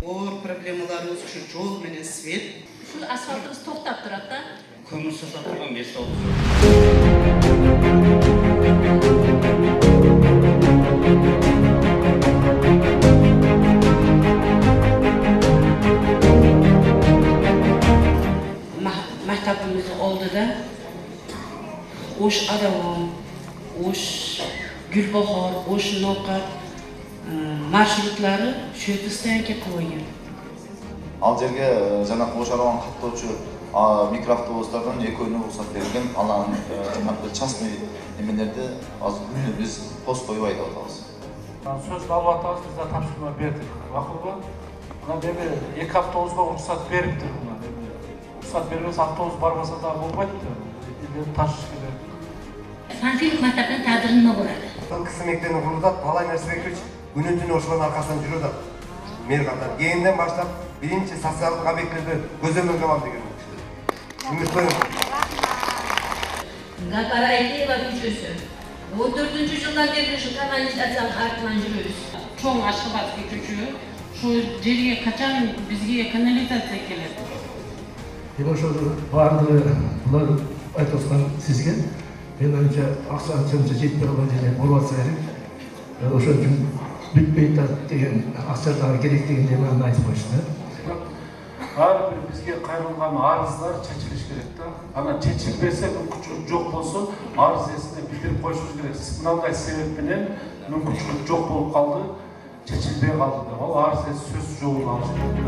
Оор проблемаларыбыз ушу жол менен свет. Şu asfaltımız toktap durат da. Көмір сатып тұрған бес ауыз. Maktabimiz oldida Oş Adavom, Oş Gulbahor, Oş Noqat marshrutlari shu yerda stoyanka qo'ygan. Ал жерге жана Ош Adavom каттоочу микроавтобустардан экөөнү уруксат берилген. Анан частный немелерди азыр күнү биз пост коюп айтып атабыз. Сөз алып атабыз, биз да тапшырма бердик. Макулбу? Мына эми 2 автобуска уруксат бериптир. Уруксат бербесе автобус барбаса да болбойт. Элдерди ташыш керек. Панфилов maktabdan ta'dir nima bo'ladi? Кысы мектебин курдат, Балай Нерсебекович күнү-түнү ошонун аркасынан жүрөт. Мен катар кийинден баштап биринчи социалдык объекттерди көзөмөлгө алам деген. Gapara Aliyeва көчөсү. 14-жылдан бери şu kanalizatsiyanын артынан жүрөбүз. Чоң Ашхабадский көчө. Şu жерге качан бизге канализация келет? Мен ошо баардыгы булар айтып аткан сизге мен анча акча анча жетпей калган жерде болуп атса керек. Ошо үчүн бүтпөй деген акча дагы керек дегенде мен айтып коюшту. Ар бир бизге кайрылган арыздар чечилиш керек да. Ана чечилбесе мүмкүнчүлүк жок болсо арыз эсине билдирип коюшубуз керек. Мындай себеп менен мүмкүнчүлүк жок болуп калды, чечилбей калды деп. Ал арыз эси сөзсүз жолун алыш керек.